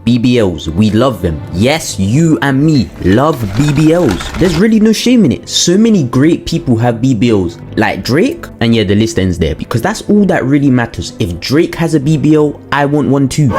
BBLs, we love them. Yes, you and me love BBLs. There's really no shame in it. So many great people have BBLs, like Drake, and yeah, the list ends there because that's all that really matters. If Drake has a BBL, I want one too.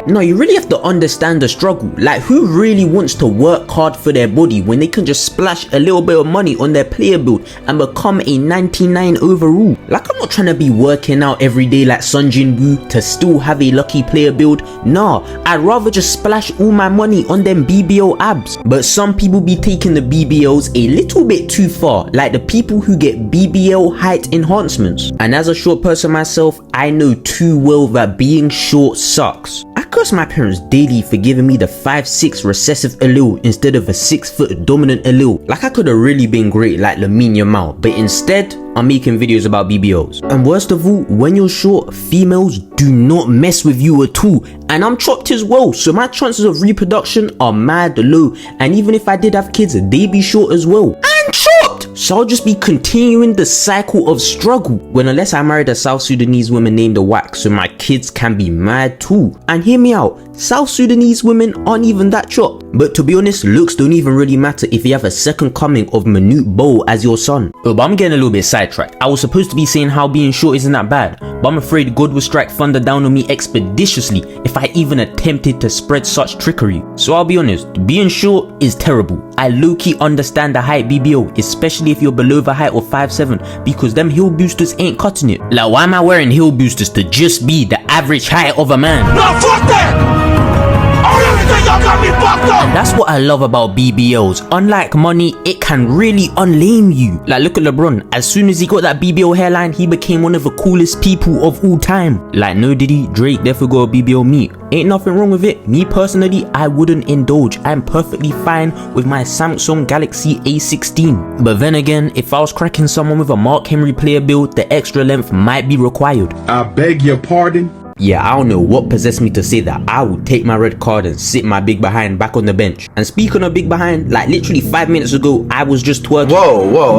No, you really have to understand the struggle. Like, who really wants to work hard for their body when they can just splash a little bit of money on their player build and become a 99 overall? Like, I'm not trying to be working out every day like Sun Jin-woo to still have a lucky player build. Nah, I'd rather just splash all my money on them BBL abs. But some people be taking the BBLs a little bit too far, like the people who get BBL height enhancements. And as a short person myself, I know too well that being short sucks. I curse my parents daily for giving me the 5'6" recessive allele instead of a 6 foot dominant allele. Like, I could have really been great like Lamine Yamal, but instead I'm making videos about BBLs. And worst of all, when you're short, females do not mess with you at all. And I'm chopped as well, so my chances of reproduction are mad low. And even if I did have kids, they be short as well. And chopped! So I'll just be continuing the cycle of struggle. When unless I married a South Sudanese woman named Awak, so my kids can be mad too. And hear me out, South Sudanese women aren't even that chopped. But to be honest, looks don't even really matter if you have a second coming of Manute Bol as your son. But I'm getting a little bit sidetracked. I was supposed to be saying how being short isn't that bad, but I'm afraid God will strike thunder down on me expeditiously if I even attempted to spread such trickery. So I'll be honest, being short is terrible. I low-key understand the height BBL, especially if you're below the height of 5'7", because them heel boosters ain't cutting it. Like, why am I wearing heel boosters to just be the average height of a man? No, fuck that! And that's what I love about BBLs. Unlike money, it can really unlame you. Like, look at LeBron. As soon as he got that BBL hairline, he became one of the coolest people of all time. Like, no Diddy, Drake therefore got a BBL me. Ain't nothing wrong with it. Me personally, I wouldn't indulge. I'm perfectly fine with my Samsung Galaxy A16. But then again, if I was cracking someone with a Mark Henry player build, the extra length might be required. I beg your pardon? Yeah, I don't know what possessed me to say that. I would take my red card and sit my big behind back on the bench. And speaking of big behind, like literally 5 minutes ago, I was just twerking. Whoa,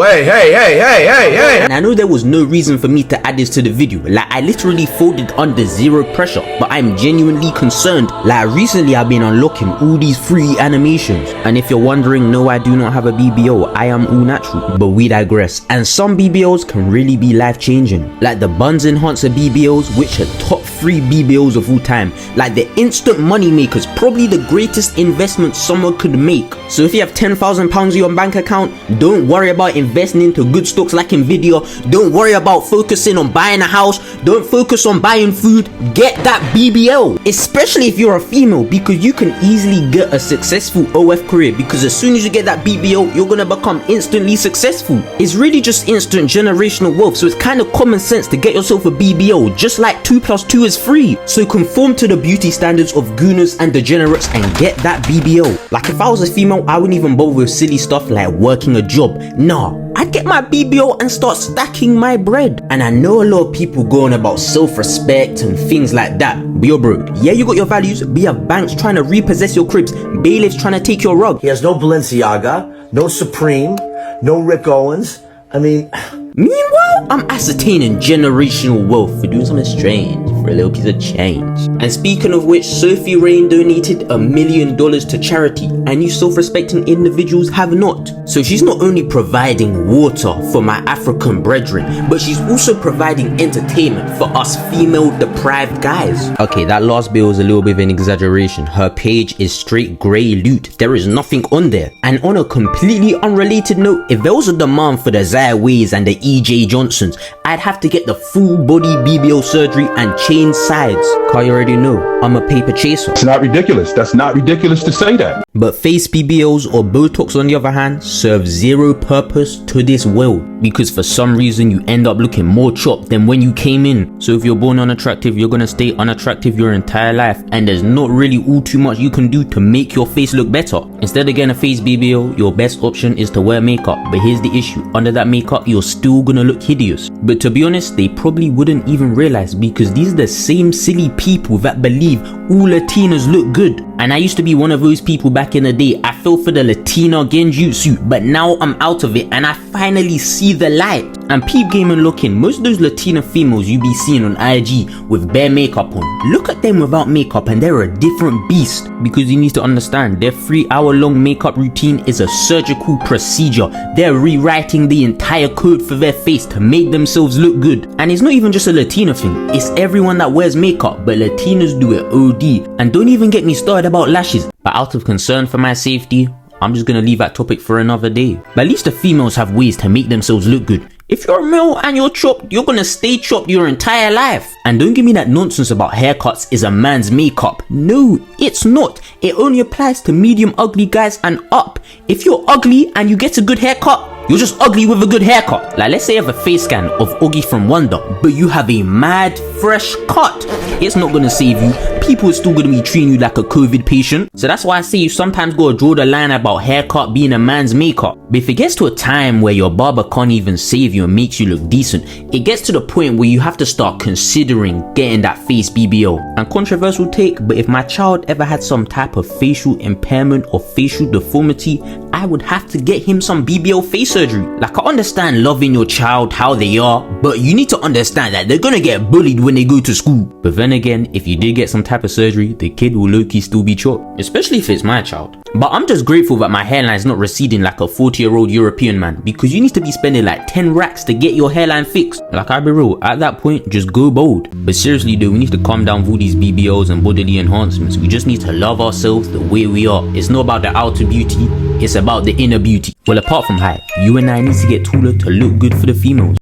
hey. And I know there was no reason for me to add this to the video. Like, I literally folded under zero pressure, but I'm genuinely concerned. Like, recently I've been unlocking all these free animations. And if you're wondering, no, I do not have a BBL. I am all natural. But we digress. And some BBLs can really be life-changing. Like the Buns Enhancer BBLs, which are top 3 BBLs of all time. Like, the instant money makers, probably the greatest investment someone could make. So if you have £10,000 in your bank account, don't worry about investing into good stocks like Nvidia. Don't worry about focusing on buying a house. Don't focus on buying food. Get that BBL, especially if you're a female, because you can easily get a successful OF career, because as soon as you get that BBL, you're gonna become instantly successful. It's really just instant generational wealth, so it's kind of common sense to get yourself a BBL, just like 2 + 2 is 3. So conform to the beauty standards of gooners and degenerates and get that BBL. Like, if I was a female, I wouldn't even bother with silly stuff like working a job. Nah, I'd get my BBL and start stacking my bread. And I know a lot of people go on about self-respect and things like that, but you're broke. Yeah, you got your values, but you have banks trying to repossess your cribs, bailiffs trying to take your rug. He has no Balenciaga, no Supreme, no Rick Owens. I mean... Meanwhile, I'm ascertaining generational wealth for doing something strange for a little piece of change. And speaking of which, Sophie Rain donated $1 million to charity, and you self-respecting individuals have not. So she's not only providing water for my African brethren, but she's also providing entertainment for us female deprived guys. Okay, that last bit was a little bit of an exaggeration. Her page is straight grey loot. There is nothing on there. And on a completely unrelated note, if there was a demand for the Zaya Ways and the EJ Johnsons, I'd have to get the full body BBL surgery and change sides. Cause you already know, I'm a paper chaser. It's not ridiculous. That's not ridiculous to say that. But face BBLs or Botox on the other hand serve zero purpose to this world, because for some reason you end up looking more chopped than when you came in. So if you're born unattractive, you're gonna stay unattractive your entire life, and there's not really all too much you can do to make your face look better. Instead of getting a face BBL, your best option is to wear makeup. But here's the issue, under that makeup you're still gonna look hideous. But to be honest, they probably wouldn't even realize, because these are the same silly people that believe all Latinas look good. And I used to be one of those people back in the day. I fell for the Latina genjutsu, but now I'm out of it and I finally see the light. And peep game and look in, most of those Latina females you be seeing on IG with bare makeup on, look at them without makeup and they're a different beast. Because you need to understand, their 3-hour-long makeup routine is a surgical procedure. They're rewriting the entire code for their face to make themselves look good. And it's not even just a Latina thing, it's everyone that wears makeup, but Latinas do it OD. And don't even get me started about lashes. But out of concern for my safety, I'm just gonna leave that topic for another day. But at least the females have ways to make themselves look good. If you're a male and you're chopped, you're gonna stay chopped your entire life. And don't give me that nonsense about haircuts is a man's makeup. No, it's not. It only applies to medium ugly guys and up. If you're ugly and you get a good haircut, you're just ugly with a good haircut. Like, let's say you have a face scan of Oggy from Wonder, but you have a mad fresh cut. It's not gonna save you. People are still gonna be treating you like a COVID patient. So that's why I say you sometimes gotta draw the line about haircut being a man's makeup. But if it gets to a time where your barber can't even save you and makes you look decent, it gets to the point where you have to start considering getting that face BBL. And controversial take, but if my child ever had some type of facial impairment or facial deformity, I would have to get him some BBL face surgery. Like, I understand loving your child how they are, but you need to understand that they're gonna get bullied when they go to school. But then again, if you did get some type of surgery, the kid will low-key still be chopped, especially if it's my child. But I'm just grateful that my hairline is not receding like a 40-year-old European man, because you need to be spending like 10 racks to get your hairline fixed. Like, I'll be real, at that point, just go bold. But seriously though, we need to calm down with all these BBLs and bodily enhancements. We just need to love ourselves the way we are. It's not about the outer beauty, it's about the inner beauty. Well, apart from height, you and I need to get taller to look good for the females.